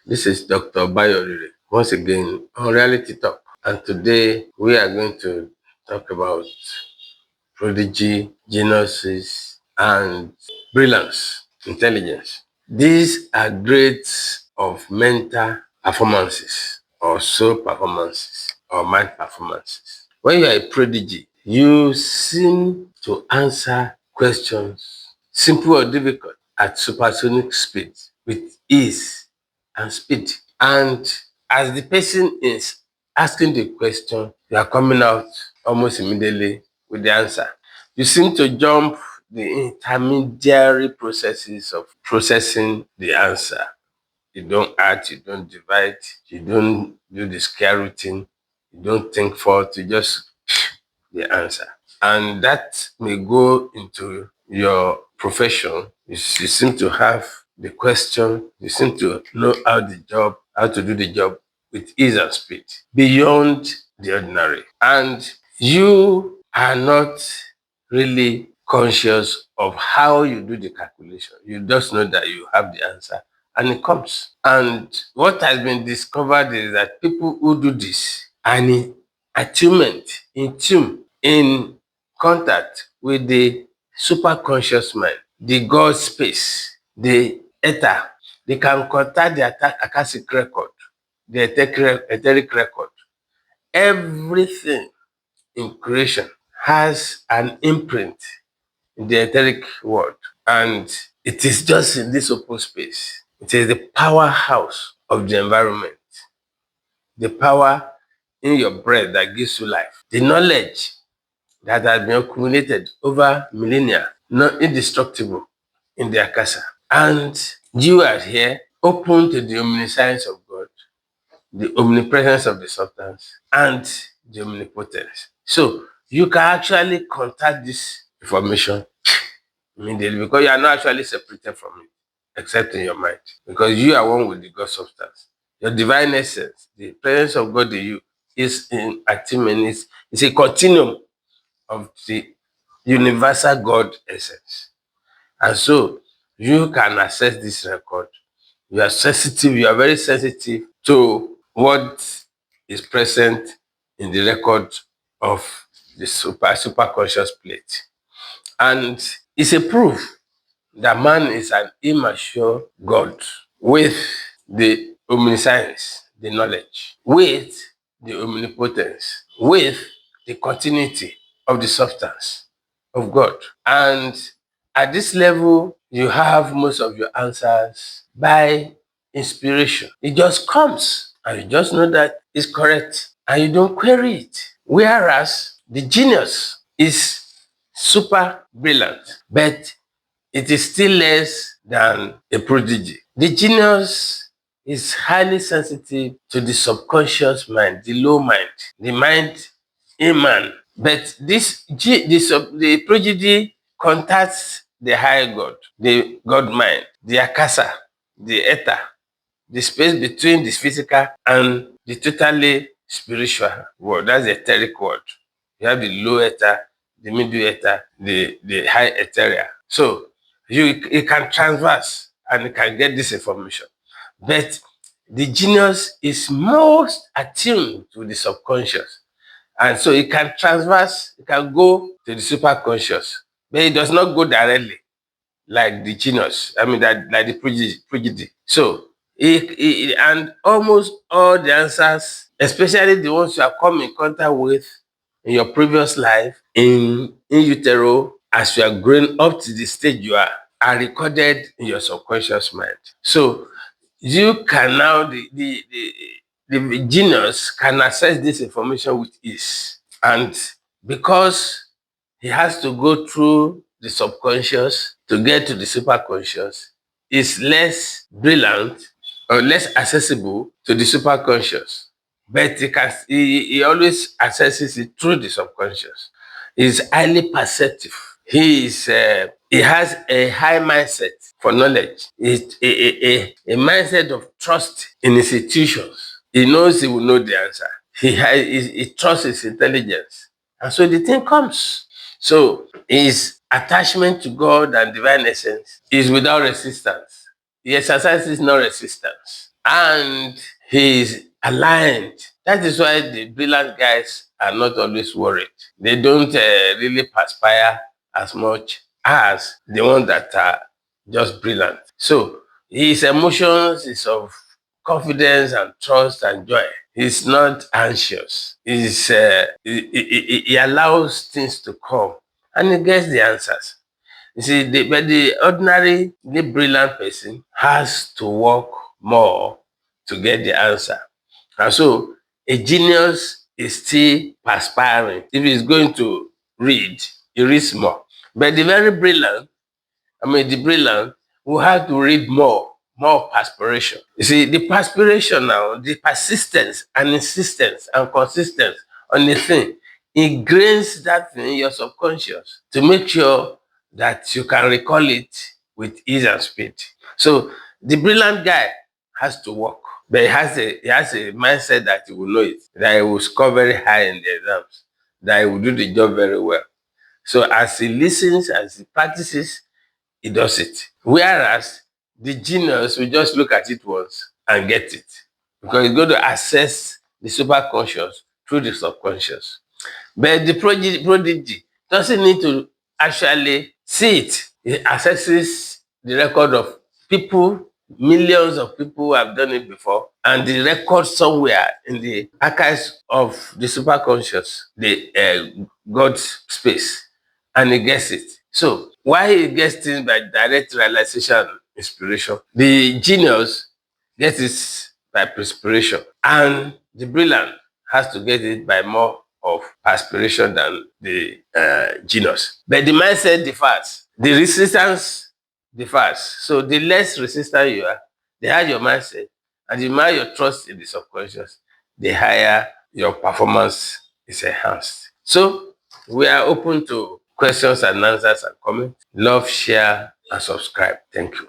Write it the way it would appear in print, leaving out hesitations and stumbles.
This is Dr. Bayorire once again on Reality Talk. And today we are going to talk about Prodigy, geniuses, and brilliance, intelligence. These are grades of mental performances or soul performances or mind performances. When you are a prodigy, you seem to answer questions, simple or difficult, at supersonic speed with ease and speed. And as the person is asking the question, you are coming out almost immediately with the answer. You seem to jump the intermediary processes of processing the answer. You don't add, you don't divide, you don't do the scare routine, you don't think forth, you just the answer. And that may go into your profession. You seem to have the question, you seem to know how to do the job with ease and speed, beyond the ordinary. And you are not really conscious of how you do the calculation. You just know that you have the answer and it comes. And what has been discovered is that people who do this are in attunement, in tune, in contact with the superconscious mind, the God space, the ether. They can contact the Akashic record, the etheric record. Everything in creation has an imprint in the etheric world. And it is just in this open space. It is the powerhouse of the environment, the power in your breath that gives you life, the knowledge that has been accumulated over millennia, not indestructible in the Akasha. And you are here open to the omniscience of God, the omnipresence of the substance, and the omnipotence. So you can actually contact this information immediately because you are not actually separated from it, except in your mind, because you are one with the God substance. Your divine essence, the presence of God in you, is in attunement. It's a continuum of the universal God essence. And so you can access this record. You are sensitive, you are very sensitive to what is present in the record of the super conscious plate. And it's a proof that man is an immature God with the omniscience, the knowledge, with the omnipotence, with the continuity of the substance of God. And at this level, you have most of your answers by inspiration. It just comes and you just know that it's correct and you don't query it. Whereas the genius is super brilliant, but it is still less than a prodigy. The genius is highly sensitive to the subconscious mind, the low mind, the mind in man. But the prodigy contacts the higher God, the God mind, the Akasa, the Ether, the space between the physical and the totally spiritual world. That's the etheric world. You have the low ether, the middle ether, the high ethereal. So you can transverse and you can get this information. But the genius is most attuned to the subconscious. And so it can transverse, it can go to the superconscious, but it does not go directly like the genius. I mean, that like the prodigy. So, and almost all the answers, especially the ones you have come in contact with in your previous life, in utero, as you are growing up to the stage you are recorded in your subconscious mind. So, you can now the genius can access this information with ease, and because he has to go through the subconscious to get to the superconscious, is less brilliant or less accessible to the superconscious. But he always accesses it through the subconscious. He's highly perceptive. He has a high mindset for knowledge. It's a mindset of trust in institutions. He knows he will know the answer. He trusts his intelligence. And so the thing comes. So his attachment to God and divine essence is without resistance. He exercises no resistance. and he is aligned. That is why the brilliant guys are not always worried. They don't really perspire as much as the ones that are just brilliant. So his emotions is of confidence and trust and joy. He's not anxious. He allows things to come and he gets the answers. You see, but the ordinary, the brilliant person has to work more to get the answer. And so a genius is still perspiring. If he's going to read, he reads more. But the very brilliant, the brilliant will have to read more perspiration. You see, the perspiration now, the persistence and insistence and consistency on the thing ingrains that thing in your subconscious to make sure that you can recall it with ease and speed. So the brilliant guy has to work, but he has a mindset that he will know it, that he will score very high in the exams, that he will do the job very well. So as he listens, as he practices, he does it. Whereas the genius will just look at it once and get it because it's going to access the superconscious through the subconscious. But the prodigy doesn't need to actually see it. It accesses the record of people, millions of people who have done it before, and the record somewhere in the archives of the superconscious, the God's space, and he gets it. So why he gets things by direct realization and inspiration, the genius gets it by perspiration, and the brilliant has to get it by more of perspiration than the genius. But the mindset differs. The resistance differs. So the less resistant you are, the higher your mindset, and the more your trust in the subconscious, the higher your performance is enhanced. So we are open to questions and answers and comments. Love, share, and subscribe. Thank you.